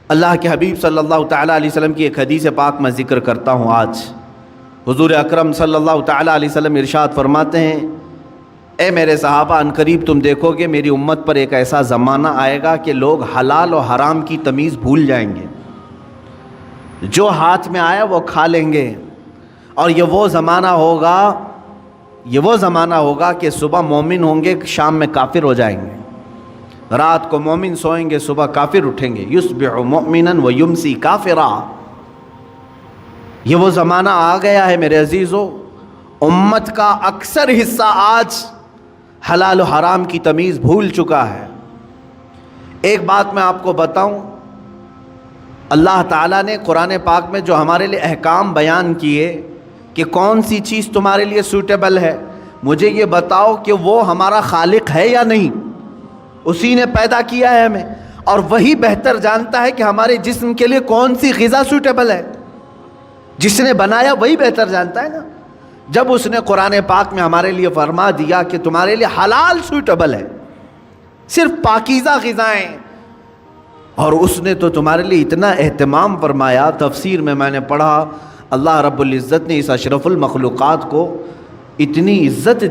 اللہ کے حبیب صلی اللہ تعالیٰ علیہ وسلم کی ایک حدیث پاک میں ذکر کرتا ہوں آج۔ حضور اکرم صلی اللہ تعالیٰ علیہ وسلم ارشاد فرماتے ہیں، اے میرے صحابہ، ان قریب تم دیکھو گے میری امت پر ایک ایسا زمانہ آئے گا کہ لوگ حلال و حرام کی تمیز بھول جائیں گے، جو ہاتھ میں آیا وہ کھا لیں گے، اور یہ وہ زمانہ ہوگا کہ صبح مومن ہوں گے، شام میں کافر ہو جائیں گے، رات کو مومن سوئیں گے، صبح کافر اٹھیں گے، یصبح مؤمنا و یمسی کافرا۔ یہ وہ زمانہ آ گیا ہے میرے عزیزو۔ امت کا اکثر حصہ آج حلال و حرام کی تمیز بھول چکا ہے۔ ایک بات میں آپ کو بتاؤں، اللہ تعالیٰ نے قرآن پاک میں جو ہمارے لیے احکام بیان کیے کہ کون سی چیز تمہارے لیے سوٹیبل ہے، مجھے یہ بتاؤ کہ وہ ہمارا خالق ہے یا نہیں؟ اسی نے پیدا کیا ہے ہمیں، اور وہی بہتر جانتا ہے کہ ہمارے جسم کے لیے کون سی غذا سوٹیبل ہے۔ جس نے بنایا وہی بہتر جانتا ہے نا۔ جب اس نے قرآن پاک میں ہمارے لیے فرما دیا کہ تمہارے لیے حلال سوٹیبل ہے، صرف پاکیزہ غذائیں، اور اس نے تو تمہارے لیے اتنا اہتمام فرمایا۔ تفسیر میں نے پڑھا، اللہ رب العزت نے اس اشرف المخلوقات کو اتنی عزت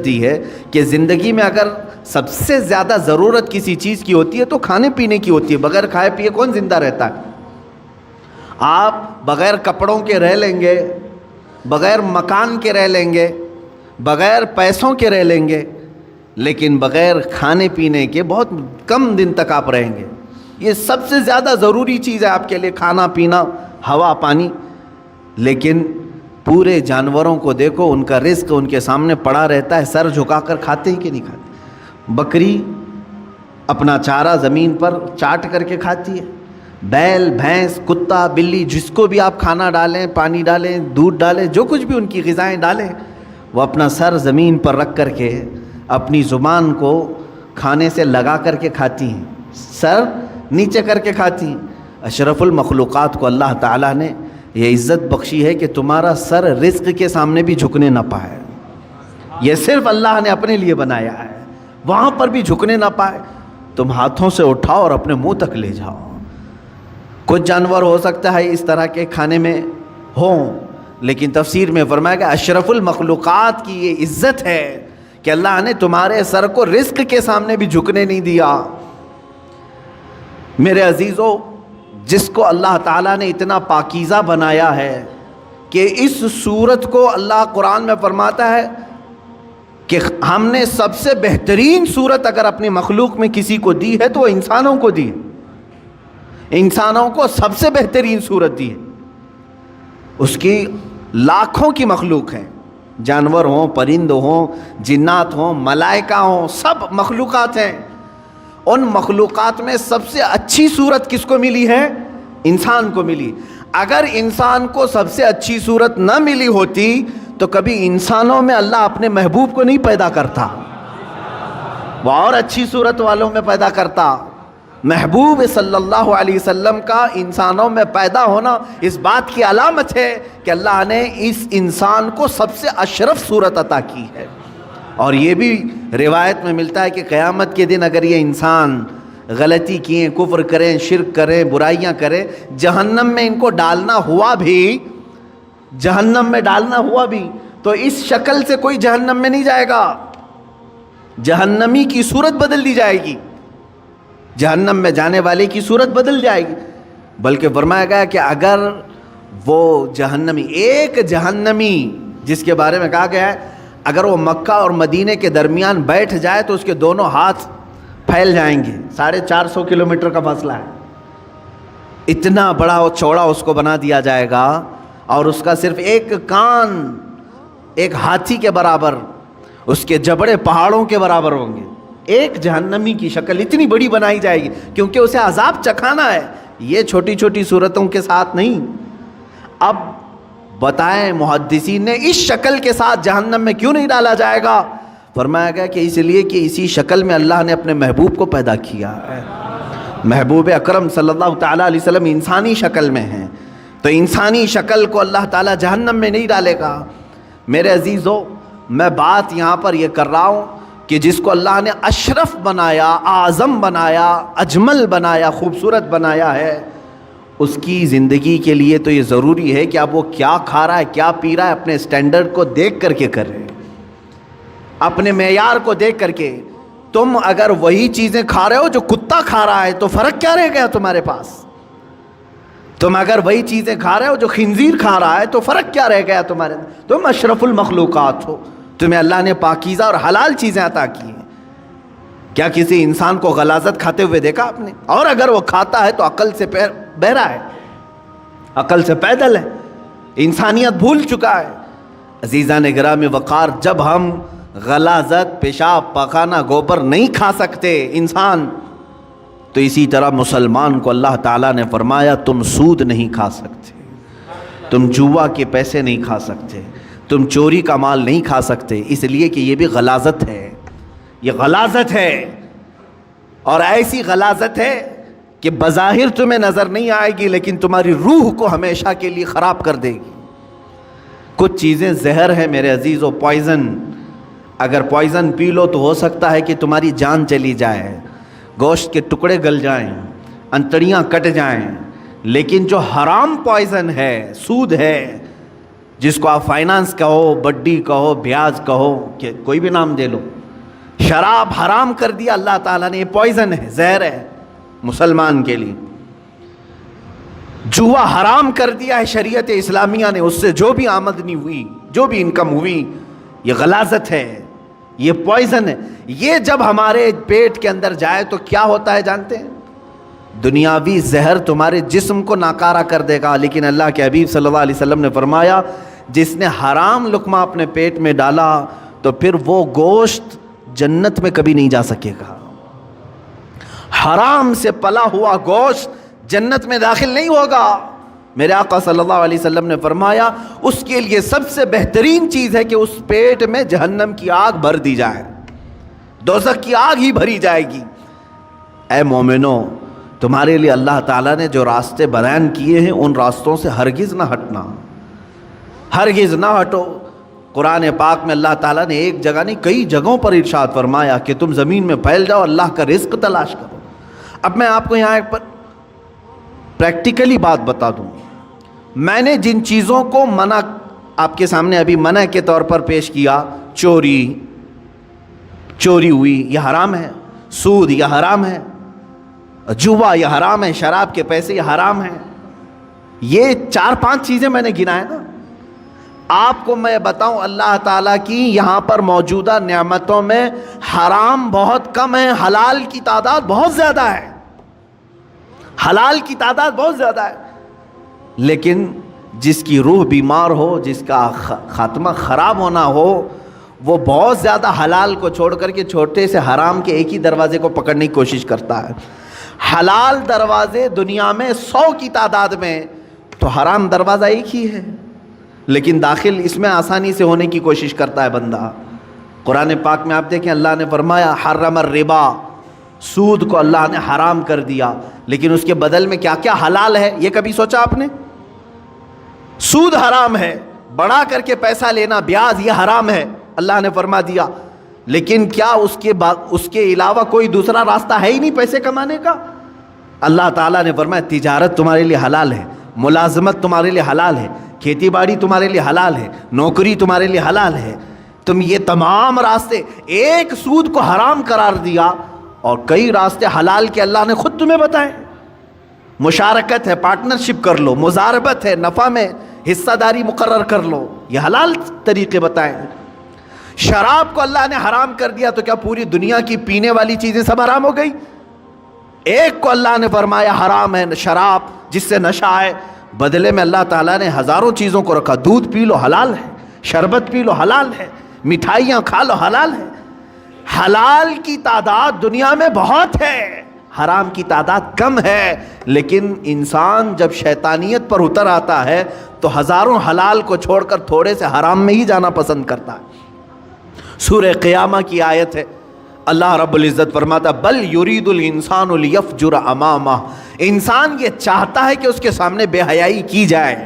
دی ہے کہ زندگی میں اگر سب سے زیادہ ضرورت کسی چیز کی ہوتی ہے تو کھانے پینے کی ہوتی ہے۔ بغیر کھائے پیے کون زندہ رہتا ہے؟ آپ بغیر کپڑوں کے رہ لیں گے، بغیر مکان کے رہ لیں گے، بغیر پیسوں کے رہ لیں گے، لیکن بغیر کھانے پینے کے بہت کم دن تک آپ رہیں گے۔ یہ سب سے زیادہ ضروری چیز ہے آپ کے لیے، کھانا پینا، ہوا پانی۔ لیکن پورے جانوروں کو دیکھو، ان کا رزق ان کے سامنے پڑا رہتا ہے، سر جھکا کر کھاتے ہیں کہ نہیں کھاتے؟ بکری اپنا چارہ زمین پر چاٹ کر کے کھاتی ہے، بیل، بھینس، کتا، بلی، جس کو بھی آپ کھانا ڈالیں، پانی ڈالیں، دودھ ڈالیں، جو کچھ بھی ان کی غذائیں ڈالیں، وہ اپنا سر زمین پر رکھ کر کے اپنی زبان کو کھانے سے لگا کر کے کھاتی ہیں، سر نیچے کر کے کھاتی ہیں۔ اشرف المخلوقات کو اللہ تعالیٰ نے یہ عزت بخشی ہے کہ تمہارا سر رزق کے سامنے بھی جھکنے نہ پائے۔ یہ صرف اللہ نے اپنے لیے بنایا ہے، وہاں پر بھی جھکنے نہ پائے۔ تم ہاتھوں سے اٹھاؤ اور اپنے منہ تک لے جاؤ۔ کچھ جانور ہو سکتا ہے اس طرح کے کھانے میں ہوں، لیکن تفسیر میں فرمایا کہ اشرف المخلوقات کی یہ عزت ہے کہ اللہ نے تمہارے سر کو رزق کے سامنے بھی جھکنے نہیں دیا۔ میرے عزیزو، جس کو اللہ تعالیٰ نے اتنا پاکیزہ بنایا ہے کہ اس صورت کو اللہ قرآن میں فرماتا ہے کہ ہم نے سب سے بہترین صورت اگر اپنی مخلوق میں کسی کو دی ہے تو وہ انسانوں کو دی ہے۔ انسانوں کو سب سے بہترین صورت دی ہے۔ اس کی لاکھوں کی مخلوق ہیں، جانور ہوں، پرند ہوں، جنات ہوں، ملائکہ ہوں، سب مخلوقات ہیں۔ ان مخلوقات میں سب سے اچھی صورت کس کو ملی ہے؟ انسان کو ملی۔ اگر انسان کو سب سے اچھی صورت نہ ملی ہوتی تو کبھی انسانوں میں اللہ اپنے محبوب کو نہیں پیدا کرتا، وہ اور اچھی صورت والوں میں پیدا کرتا۔ محبوب صلی اللہ علیہ وسلم کا انسانوں میں پیدا ہونا اس بات کی علامت ہے کہ اللہ نے اس انسان کو سب سے اشرف صورت عطا کی ہے۔ اور یہ بھی روایت میں ملتا ہے کہ قیامت کے دن اگر یہ انسان غلطی کیے، کفر کریں، شرک کریں، برائیاں کریں، جہنم میں ان کو ڈالنا ہوا بھی تو اس شکل سے کوئی جہنم میں نہیں جائے گا، جہنمی کی صورت بدل دی جائے گی، جہنم میں جانے والے کی صورت بدل جائے گی۔ بلکہ فرمایا گیا کہ اگر وہ ایک جہنمی جس کے بارے میں کہا گیا ہے اگر وہ مکہ اور مدینے کے درمیان بیٹھ جائے تو اس کے دونوں ہاتھ پھیل جائیں گے، 450 کلومیٹر کا فاصلہ ہے، اتنا بڑا اور چوڑا اس کو بنا دیا جائے گا، اور اس کا صرف ایک کان ایک ہاتھی کے برابر، اس کے جبڑے پہاڑوں کے برابر ہوں گے۔ ایک جہنمی کی شکل اتنی بڑی بنائی جائے گی کیونکہ اسے عذاب چکھانا ہے، یہ چھوٹی چھوٹی صورتوں کے ساتھ نہیں۔ اب بتائیں محدثین نے اس شکل کے ساتھ جہنم میں کیوں نہیں ڈالا جائے گا؟ فرمایا گیا کہ اس لیے کہ اسی شکل میں اللہ نے اپنے محبوب کو پیدا کیا ہے۔ محبوب اکرم صلی اللہ تعالیٰ علیہ وسلم انسانی شکل میں ہیں، تو انسانی شکل کو اللہ تعالیٰ جہنم میں نہیں ڈالے گا۔ میرے عزیزو، میں بات یہاں پر یہ کر رہا ہوں کہ جس کو اللہ نے اشرف بنایا، اعظم بنایا، اجمل بنایا، خوبصورت بنایا ہے، اس کی زندگی کے لیے تو یہ ضروری ہے کہ اب وہ کیا کھا رہا ہے، کیا پی رہا ہے، اپنے سٹینڈرڈ کو دیکھ کر کے کر رہے ہیں، اپنے معیار کو دیکھ کر کے۔ تم اگر وہی چیزیں کھا رہے ہو جو کتا کھا رہا ہے تو فرق کیا رہ گیا تمہارے پاس؟ تم اگر وہی چیزیں کھا رہے ہو جو خنزیر کھا رہا ہے تو فرق کیا رہ گیا تمہارے؟ تم اشرف المخلوقات ہو، تمہیں اللہ نے پاکیزہ اور حلال چیزیں عطا کی ہیں۔ کیا کسی انسان کو غلاظت کھاتے ہوئے دیکھا آپ نے؟ اور اگر وہ کھاتا ہے تو عقل سے بہرا ہے، عقل سے پیدل ہے، انسانیت بھول چکا ہے۔ عزیزان گرام وقار، جب ہم غلاظت، پیشاب، پاخانہ، گوبر نہیں کھا سکتے انسان، تو اسی طرح مسلمان کو اللہ تعالیٰ نے فرمایا تم سود نہیں کھا سکتے، تم جوا کے پیسے نہیں کھا سکتے، تم چوری کا مال نہیں کھا سکتے، اس لیے کہ یہ بھی غلاظت ہے، یہ غلاظت ہے، اور ایسی غلاظت ہے کہ بظاہر تمہیں نظر نہیں آئے گی لیکن تمہاری روح کو ہمیشہ کے لیے خراب کر دے گی۔ کچھ چیزیں زہر ہیں میرے عزیزو، پوائزن، اگر پوائزن پی لو تو ہو سکتا ہے کہ تمہاری جان چلی جائے، گوشت کے ٹکڑے گل جائیں، انتڑیاں کٹ جائیں، لیکن جو حرام پوائزن ہے، سود ہے، جس کو آپ فائنانس کہو، بڈی کہو، بیاج کہو، کہ کوئی بھی نام دے لو، شراب حرام کر دیا اللہ تعالیٰ نے، یہ پوائزن ہے، زہر ہے مسلمان کے لیے۔ جوا حرام کر دیا ہے شریعت اسلامیہ نے، اس سے جو بھی آمدنی ہوئی، جو بھی انکم ہوئی، یہ غلاظت ہے، یہ پوائزن ہے۔ یہ جب ہمارے پیٹ کے اندر جائے تو کیا ہوتا ہے جانتے ہیں؟ دنیاوی زہر تمہارے جسم کو ناکارہ کر دے گا، لیکن اللہ کے حبیب صلی اللہ علیہ وسلم نے فرمایا جس نے حرام لقمہ اپنے پیٹ میں ڈالا تو پھر وہ گوشت جنت میں کبھی نہیں جا سکے گا۔ حرام سے پلا ہوا گوشت جنت میں داخل نہیں ہوگا۔ میرے آقا صلی اللہ علیہ وسلم نے فرمایا اس کے لیے سب سے بہترین چیز ہے کہ اس پیٹ میں جہنم کی آگ بھر دی جائے، دوزخ کی آگ ہی بھری جائے گی۔ اے مومنو، تمہارے لیے اللہ تعالیٰ نے جو راستے بیان کیے ہیں ان راستوں سے ہرگز نہ ہٹنا، ہرگز نہ ہٹو۔ قرآن پاک میں اللہ تعالیٰ نے ایک جگہ نہیں کئی جگہوں پر ارشاد فرمایا کہ تم زمین میں پھیل جاؤ، اللہ کا رزق تلاش کرو۔ اب میں آپ کو یہاں ایک پریکٹیکلی بات بتا دوں، میں نے جن چیزوں کو منع آپ کے سامنے ابھی منع کے طور پر پیش کیا، چوری ہوئی یہ حرام ہے، سود یہ حرام ہے، جوا یہ حرام ہے، شراب کے پیسے یہ حرام ہے، یہ 4-5 چیزیں میں نے گنائے نا۔ آپ کو میں بتاؤں اللہ تعالیٰ کی یہاں پر موجودہ نعمتوں میں حرام بہت کم ہے، حلال کی تعداد بہت زیادہ ہے، حلال کی تعداد بہت زیادہ ہے۔ لیکن جس کی روح بیمار ہو، جس کا خاتمہ خراب ہونا ہو، وہ بہت زیادہ حلال کو چھوڑ کر کے چھوٹے سے حرام کے ایک ہی دروازے کو پکڑنے کی کوشش کرتا ہے۔ حلال دروازے دنیا میں 100 کی تعداد میں، تو حرام دروازہ ایک ہی ہے، لیکن داخل اس میں آسانی سے ہونے کی کوشش کرتا ہے بندہ۔ قرآن پاک میں آپ دیکھیں اللہ نے فرمایا حرم الربا، سود کو اللہ نے حرام کر دیا، لیکن اس کے بدل میں کیا کیا حلال ہے یہ کبھی سوچا آپ نے؟ سود حرام ہے، بڑھا کر کے پیسہ لینا، بیاج یہ حرام ہے، اللہ نے فرما دیا، لیکن کیا اس کے علاوہ کوئی دوسرا راستہ ہے ہی نہیں پیسے کمانے کا؟ اللہ تعالیٰ نے فرمایا تجارت تمہارے لیے حلال ہے، ملازمت تمہارے لیے حلال ہے، کھیتی باڑی تمہارے لیے حلال ہے، نوکری تمہارے لیے حلال ہے۔ تم یہ تمام راستے، ایک سود کو حرام قرار دیا اور کئی راستے حلال کے اللہ نے خود تمہیں بتائے۔ مشارکت ہے، پارٹنرشپ کر لو، مزاربت ہے، نفع میں حصہ داری مقرر کر لو، یہ حلال طریقے بتائے۔ شراب کو اللہ نے حرام کر دیا تو کیا پوری دنیا کی پینے والی چیزیں سب حرام ہو گئی؟ ایک کو اللہ نے فرمایا حرام ہے شراب، جس سے نشہ ہے، بدلے میں اللہ تعالیٰ نے ہزاروں چیزوں کو رکھا۔ دودھ پی لو حلال ہے، شربت پی لو حلال ہے، مٹھائیاں کھا لو حلال ہے۔ حلال کی تعداد دنیا میں بہت ہے، حرام کی تعداد کم ہے، لیکن انسان جب شیطانیت پر اتر آتا ہے تو ہزاروں حلال کو چھوڑ کر تھوڑے سے حرام میں ہی جانا پسند کرتا ہے۔ سورہ قیامہ کی آیت ہے، اللہ رب العزت فرماتا بل یرید الانسان لیفجر امامہ، انسان یہ چاہتا ہے کہ اس کے سامنے بے حیائی کی جائے،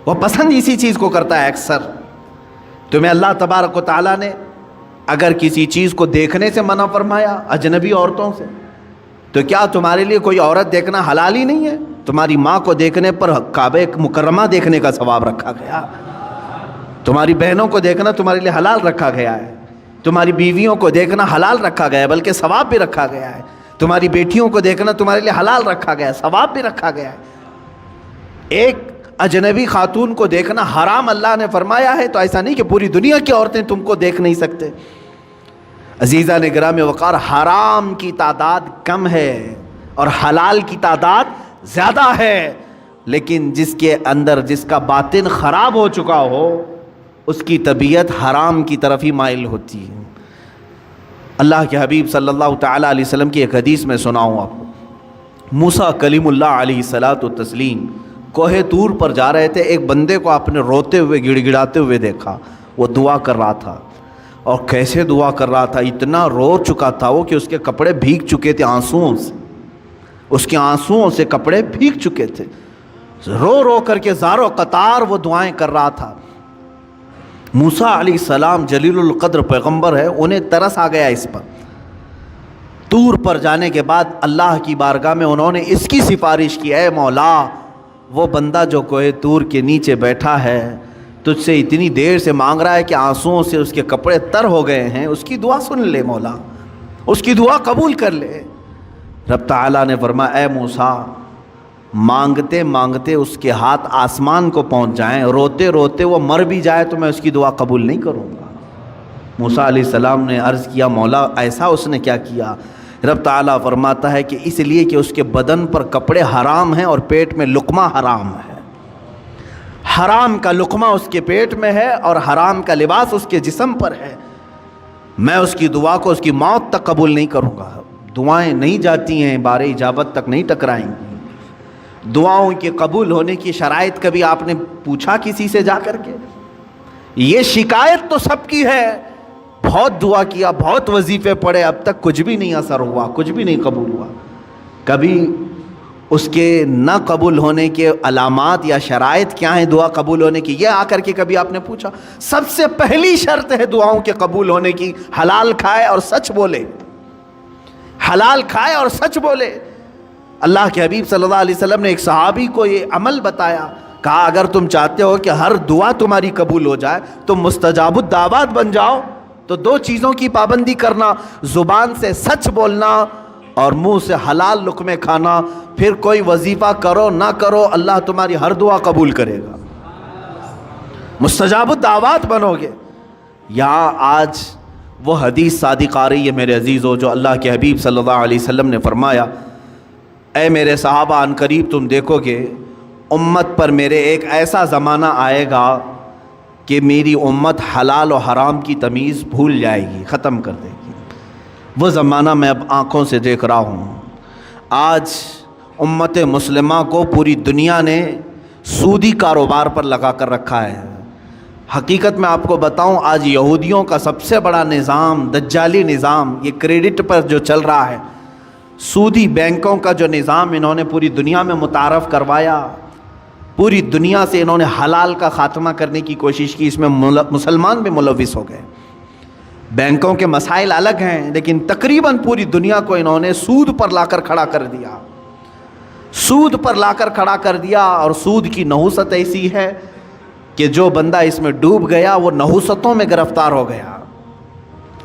وہ پسند اسی چیز کو کرتا ہے اکثر۔ تمہیں اللہ تبارک و تعالیٰ نے اگر کسی چیز کو دیکھنے سے منع فرمایا اجنبی عورتوں سے، تو کیا تمہارے لیے کوئی عورت دیکھنا حلال ہی نہیں ہے؟ تمہاری ماں کو دیکھنے پر کعبہ مکرمہ دیکھنے کا ثواب رکھا گیا، تمہاری بہنوں کو دیکھنا تمہارے لیے حلال رکھا گیا ہے، تمہاری بیویوں کو دیکھنا حلال رکھا گیا ہے، بلکہ ثواب بھی رکھا گیا ہے، تمہاری بیٹیوں کو دیکھنا تمہارے لیے حلال رکھا گیا ہے، ثواب بھی رکھا گیا ہے۔ ایک اجنبی خاتون کو دیکھنا حرام اللہ نے فرمایا ہے، تو ایسا نہیں کہ پوری دنیا کی عورتیں تم کو دیکھ نہیں سکتے۔ عزیزان گرام وقار، حرام کی تعداد کم ہے اور حلال کی تعداد زیادہ ہے، لیکن جس کے اندر جس کا باطن خراب ہو چکا ہو اس کی طبیعت حرام کی طرف ہی مائل ہوتی ہے۔ اللہ کے حبیب صلی اللہ تعالیٰ علیہ وسلم کی ایک حدیث میں سناؤں آپ کو۔ موسیٰ کلیم اللہ علیہ الصلاۃ والتسلیم کوہ طور پر جا رہے تھے، ایک بندے کو آپ نے روتے ہوئے گڑ گڑاتے ہوئے دیکھا، وہ دعا کر رہا تھا۔ اور کیسے دعا کر رہا تھا؟ اتنا رو چکا تھا وہ کہ اس کے کپڑے بھیگ چکے تھے آنسوؤں سے، اس کے آنسوؤں سے کپڑے بھیگ چکے تھے، رو رو کر کے زار و قطار وہ دعائیں کر رہا تھا۔ موسیٰ علیہ السلام جلیل القدر پیغمبر ہے، انہیں ترس آ گیا اس پر۔ طور پر جانے کے بعد اللہ کی بارگاہ میں انہوں نے اس کی سفارش کی، اے مولا، وہ بندہ جو کوہ طور کے نیچے بیٹھا ہے تجھ سے اتنی دیر سے مانگ رہا ہے کہ آنسوؤں سے اس کے کپڑے تر ہو گئے ہیں، اس کی دعا سن لے مولا، اس کی دعا قبول کر لے۔ رب تعالیٰ نے فرمایا، اے موسیٰ، مانگتے مانگتے اس کے ہاتھ آسمان کو پہنچ جائیں، روتے روتے وہ مر بھی جائے تو میں اس کی دعا قبول نہیں کروں گا۔ موسیٰ علیہ السلام نے عرض کیا، مولا ایسا اس نے کیا کیا؟ رب تعالیٰ فرماتا ہے کہ اس لیے کہ اس کے بدن پر کپڑے حرام ہیں اور پیٹ میں لقمہ حرام ہے، حرام کا لقمہ اس کے پیٹ میں ہے اور حرام کا لباس اس کے جسم پر ہے، میں اس کی دعا کو اس کی موت تک قبول نہیں کروں گا۔ دعائیں نہیں جاتی ہیں، بار اجابت تک نہیں ٹکرائیں گی۔ دعاؤں کے قبول ہونے کی شرائط کبھی آپ نے پوچھا کسی سے جا کر کے؟ یہ شکایت تو سب کی ہے، بہت دعا کیا، بہت وظیفے پڑھے، اب تک کچھ بھی نہیں اثر ہوا، کچھ بھی نہیں قبول ہوا۔ کبھی اس کے نہ قبول ہونے کے علامات یا شرائط کیا ہیں دعا قبول ہونے کی، یہ آ کر کے کبھی آپ نے پوچھا؟ سب سے پہلی شرط ہے دعاؤں کے قبول ہونے کی، حلال کھائے اور سچ بولے، حلال کھائے اور سچ بولے۔ اللہ کے حبیب صلی اللہ علیہ وسلم نے ایک صحابی کو یہ عمل بتایا، کہا اگر تم چاہتے ہو کہ ہر دعا تمہاری قبول ہو جائے تو مستجاب الدعوات بن جاؤ، تو دو چیزوں کی پابندی کرنا، زبان سے سچ بولنا اور منہ سے حلال لقمے کھانا، پھر کوئی وظیفہ کرو نہ کرو اللہ تمہاری ہر دعا قبول کرے گا، مستجاب الدعوات بنو گے۔ یہاں آج وہ حدیث صادق آ رہی ہے میرے عزیزو، جو اللہ کے حبیب صلی اللہ علیہ وسلم نے فرمایا، اے میرے صحابہ، ان قریب تم دیکھو گے امت پر میرے ایک ایسا زمانہ آئے گا کہ میری امت حلال و حرام کی تمیز بھول جائے گی، ختم کر دے گی۔ وہ زمانہ میں اب آنکھوں سے دیکھ رہا ہوں۔ آج امت مسلمہ کو پوری دنیا نے سودی کاروبار پر لگا کر رکھا ہے۔ حقیقت میں آپ کو بتاؤں، آج یہودیوں کا سب سے بڑا نظام، دجالی نظام، یہ کریڈٹ پر جو چل رہا ہے، سودی بینکوں کا جو نظام انہوں نے پوری دنیا میں متعارف کروایا، پوری دنیا سے انہوں نے حلال کا خاتمہ کرنے کی کوشش کی، اس میں مسلمان بھی ملوث ہو گئے۔ بینکوں کے مسائل الگ ہیں، لیکن تقریباً پوری دنیا کو انہوں نے سود پر لا کر کھڑا کر دیا، سود پر لا کر کھڑا کر دیا۔ اور سود کی نحوست ایسی ہے کہ جو بندہ اس میں ڈوب گیا وہ نحوستوں میں گرفتار ہو گیا۔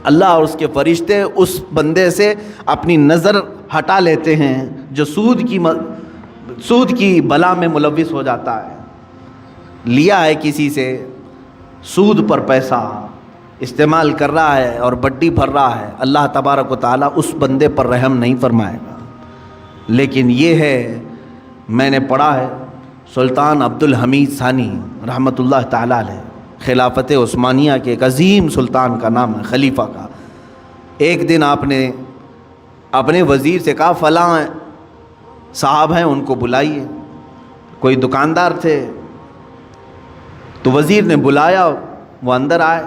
اللہ اور اس کے فرشتے اس بندے سے اپنی نظر ہٹا لیتے ہیں جو سود کی بلا میں ملوث ہو جاتا ہے۔ لیا ہے کسی سے سود پر پیسہ، استعمال کر رہا ہے اور بڈی بھر رہا ہے، اللہ تبارک و تعالیٰ اس بندے پر رحم نہیں فرمائے گا۔ لیکن یہ ہے، میں نے پڑھا ہے، سلطان عبد الحمید ثانی رحمۃ اللہ تعالیٰ علیہ، خلافت عثمانیہ کے ایک عظیم سلطان کا نام ہے، خلیفہ کا۔ ایک دن آپ نے اپنے وزیر سے کہا فلاں صاحب ہیں ان کو بلائیے، کوئی دکاندار تھے، تو وزیر نے بلایا، وہ اندر آئے،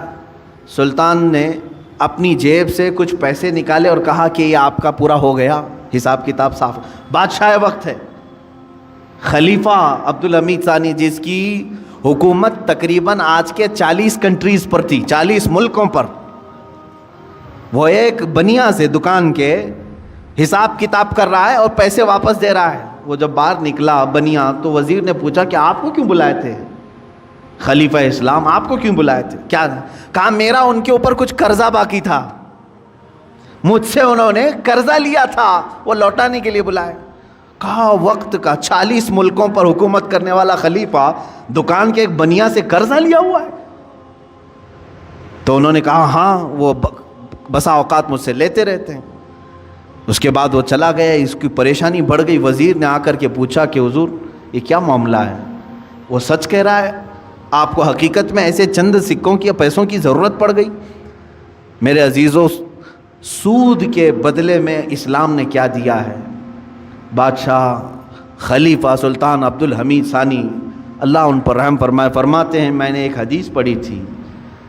سلطان نے اپنی جیب سے کچھ پیسے نکالے اور کہا کہ یہ آپ کا پورا ہو گیا، حساب کتاب صاف۔ بادشاہ وقت ہے، خلیفہ عبد الحمید ثانی، جس کی حکومت تقریباً آج کے 40 کنٹریز پر تھی، 40 ملکوں پر، وہ ایک بنیا سے دکان کے حساب کتاب کر رہا ہے اور پیسے واپس دے رہا ہے. وہ جب باہر نکلا بنیا تو وزیر نے پوچھا کہ آپ کو کیوں بلائے تھے خلیفہ اسلام, آپ کو کیوں بلائے تھے؟ کیا کہا میرا ان کے اوپر کچھ قرضہ باقی تھا, مجھ سے انہوں نے قرضہ لیا تھا, وہ لوٹانے کے لیے بلائے. کہا وقت کا 40 ملکوں پر حکومت کرنے والا خلیفہ دکان کے ایک بنیا سے قرضہ لیا ہوا ہے؟ تو انہوں نے کہا ہاں وہ بسا اوقات مجھ سے لیتے رہتے ہیں. اس کے بعد وہ چلا گیا, اس کی پریشانی بڑھ گئی. وزیر نے آ کر کے پوچھا کہ حضور یہ کیا معاملہ ہے؟ وہ سچ کہہ رہا ہے, آپ کو حقیقت میں ایسے چند سکوں کی یا پیسوں کی ضرورت پڑ گئی؟ میرے عزیزوں, سود کے بدلے میں اسلام نے کیا دیا ہے. بادشاہ خلیفہ سلطان عبد الحمید ثانی اللہ ان پر رحم فرمائے فرماتے ہیں, میں نے ایک حدیث پڑھی تھی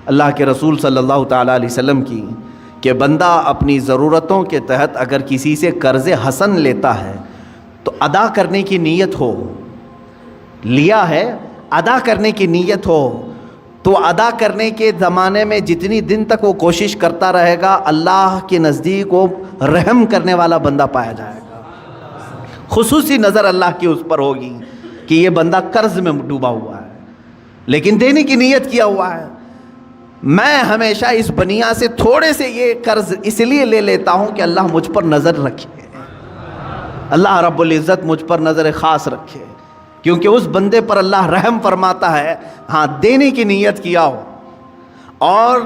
اللہ کے رسول صلی اللہ تعالیٰ علیہ وسلم کی, کہ بندہ اپنی ضرورتوں کے تحت اگر کسی سے قرض حسن لیتا ہے تو ادا کرنے کی نیت ہو, لیا ہے ادا کرنے کی نیت ہو, تو ادا کرنے کے زمانے میں جتنی دن تک وہ کوشش کرتا رہے گا اللہ کے نزدیک وہ رحم کرنے والا بندہ پایا جائے گا. خصوصی نظر اللہ کی اس پر ہوگی کہ یہ بندہ قرض میں ڈوبا ہوا ہے لیکن دینے کی نیت کیا ہوا ہے. میں ہمیشہ اس بنیا سے تھوڑے سے یہ قرض اس لیے لے لیتا ہوں کہ اللہ مجھ پر نظر رکھے, اللہ رب العزت مجھ پر نظر خاص رکھے, کیونکہ اس بندے پر اللہ رحم فرماتا ہے ہاں دینے کی نیت کیا ہو. اور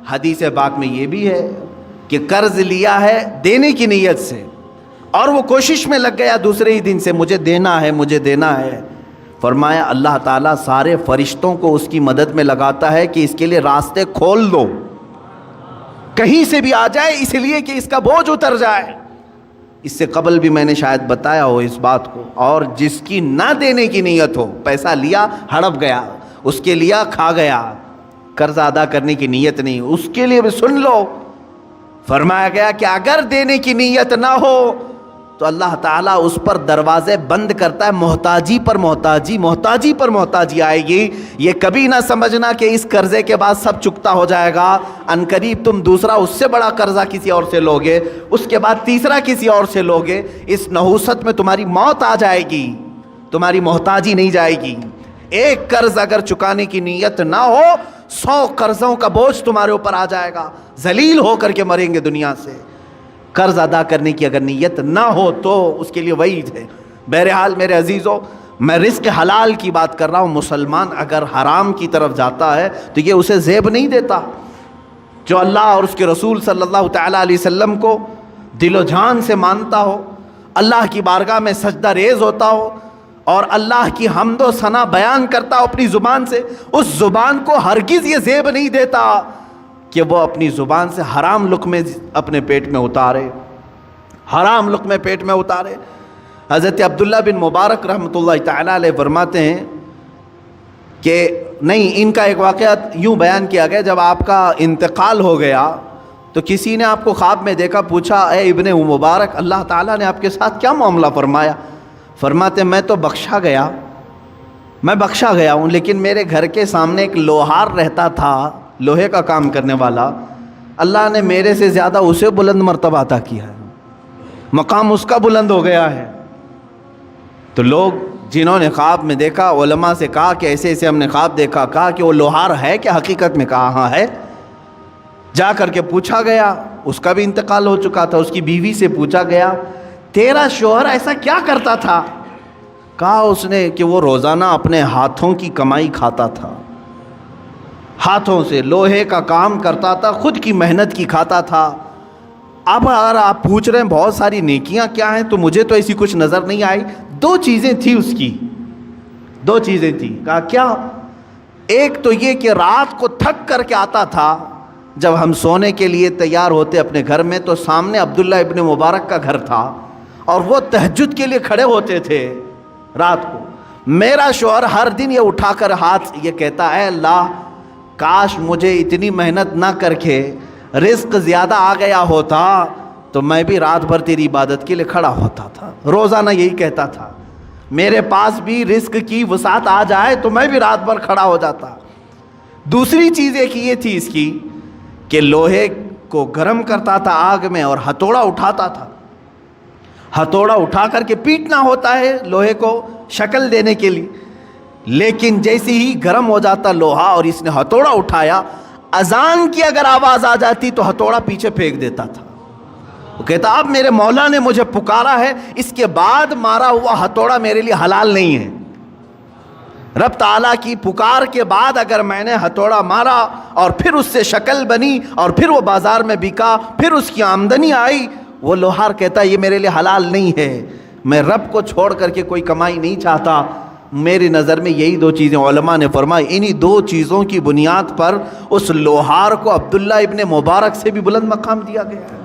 حدیث پاک میں یہ بھی ہے کہ قرض لیا ہے دینے کی نیت سے اور وہ کوشش میں لگ گیا دوسرے ہی دن سے مجھے دینا ہے مجھے دینا ہے, فرمایا اللہ تعالیٰ سارے فرشتوں کو اس کی مدد میں لگاتا ہے کہ اس کے لیے راستے کھول دو, کہیں سے بھی آ جائے اس لیے کہ اس کا بوجھ اتر جائے. اس سے قبل بھی میں نے شاید بتایا ہو اس بات کو. اور جس کی نہ دینے کی نیت ہو, پیسہ لیا ہڑپ گیا, اس کے لیا کھا گیا, قرض ادا کرنے کی نیت نہیں, اس کے لیے بھی سن لو, فرمایا گیا کہ اگر دینے کی نیت نہ ہو تو اللہ تعالیٰ اس پر دروازے بند کرتا ہے. محتاجی پر محتاجی, محتاجی پر محتاجی آئے گی. یہ کبھی نہ سمجھنا کہ اس قرضے کے بعد سب چکتا ہو جائے گا. ان قریب تم دوسرا اس سے بڑا قرضہ کسی اور سے لوگے, اس کے بعد تیسرا کسی اور سے لوگے. اس نحوست میں تمہاری موت آ جائے گی, تمہاری محتاجی نہیں جائے گی. ایک قرض اگر چکانے کی نیت نہ ہو 100 قرضوں کا بوجھ تمہارے اوپر آ جائے گا, ذلیل ہو کر کے مریں گے دنیا سے. قرض ادا کرنے کی اگر نیت نہ ہو تو اس کے لیے وعید ہے. بہرحال میرے عزیزوں, میں رزق حلال کی بات کر رہا ہوں. مسلمان اگر حرام کی طرف جاتا ہے تو یہ اسے زیب نہیں دیتا. جو اللہ اور اس کے رسول صلی اللہ تعالیٰ علیہ وسلم کو دل و جان سے مانتا ہو, اللہ کی بارگاہ میں سجدہ ریز ہوتا ہو اور اللہ کی حمد و ثنا بیان کرتا ہو اپنی زبان سے, اس زبان کو ہرگز یہ زیب نہیں دیتا کہ وہ اپنی زبان سے حرام لقمے اپنے پیٹ میں اتارے, حرام لقمے پیٹ میں اتارے. حضرت عبداللہ بن مبارک رحمۃ اللہ تعالیٰ علیہ فرماتے ہیں کہ نہیں, ان کا ایک واقعہ یوں بیان کیا گیا, جب آپ کا انتقال ہو گیا تو کسی نے آپ کو خواب میں دیکھا, پوچھا اے ابن مبارک اللہ تعالیٰ نے آپ کے ساتھ کیا معاملہ فرمایا؟ فرماتے میں تو بخشا گیا, میں بخشا گیا ہوں, لیکن میرے گھر کے سامنے ایک لوہار رہتا تھا, لوہے کا کام کرنے والا, اللہ نے میرے سے زیادہ اسے بلند مرتبہ عطا کیا ہے, مقام اس کا بلند ہو گیا ہے. تو لوگ جنہوں نے خواب میں دیکھا علماء سے کہا کہ ایسے ایسے ہم نے خواب دیکھا, کہا کہ وہ لوہار ہے کہ حقیقت میں؟ کہا ہاں ہے. جا کر کے پوچھا گیا, اس کا بھی انتقال ہو چکا تھا. اس کی بیوی سے پوچھا گیا تیرا شوہر ایسا کیا کرتا تھا؟ کہا اس نے کہ وہ روزانہ اپنے ہاتھوں کی کمائی کھاتا تھا, ہاتھوں سے لوہے کا کام کرتا تھا, خود کی محنت کی کھاتا تھا. اب اگر آپ پوچھ رہے ہیں بہت ساری نیکیاں کیا ہیں, تو مجھے تو ایسی کچھ نظر نہیں آئی. 2 چیزیں تھیں اس کی, 2 چیزیں تھیں. کہا کیا؟ ایک تو یہ کہ رات کو تھک کر کے آتا تھا, جب ہم سونے کے لیے تیار ہوتے اپنے گھر میں تو سامنے عبداللہ ابن مبارک کا گھر تھا اور وہ تہجد کے لیے کھڑے ہوتے تھے رات کو. میرا شوہر ہر دن یہ اٹھا کر ہاتھ یہ کہتا اے اللہ کاش مجھے اتنی محنت نہ کر کے رزق زیادہ آ گیا ہوتا تو میں بھی رات بھر تیری عبادت کے لیے کھڑا ہوتا تھا. روزانہ یہی کہتا تھا, میرے پاس بھی رزق کی وسعت آ جائے تو میں بھی رات بھر کھڑا ہو جاتا. دوسری چیز ایک یہ تھی اس کی کہ لوہے کو گرم کرتا تھا آگ میں اور ہتھوڑا اٹھاتا تھا. ہتھوڑا اٹھا کر کے پیٹنا ہوتا ہے لوہے کو شکل دینے کے لیے, لیکن جیسے ہی گرم ہو جاتا لوہا اور اس نے ہتھوڑا اٹھایا, اذان کی اگر آواز آ جاتی تو ہتھوڑا پیچھے پھینک دیتا تھا. وہ کہتا اب میرے مولا نے مجھے پکارا ہے, اس کے بعد مارا ہوا ہتھوڑا میرے لیے حلال نہیں ہے. رب تعالیٰ کی پکار کے بعد اگر میں نے ہتھوڑا مارا اور پھر اس سے شکل بنی اور پھر وہ بازار میں بکا, پھر اس کی آمدنی آئی, وہ لوہار کہتا یہ میرے لیے حلال نہیں ہے. میں رب کو چھوڑ کر کے کوئی کمائی نہیں چاہتا. میری نظر میں یہی دو چیزیں, علماء نے فرمائی انہی دو چیزوں کی بنیاد پر اس لوہار کو عبداللہ ابن مبارک سے بھی بلند مقام دیا گیا ہے.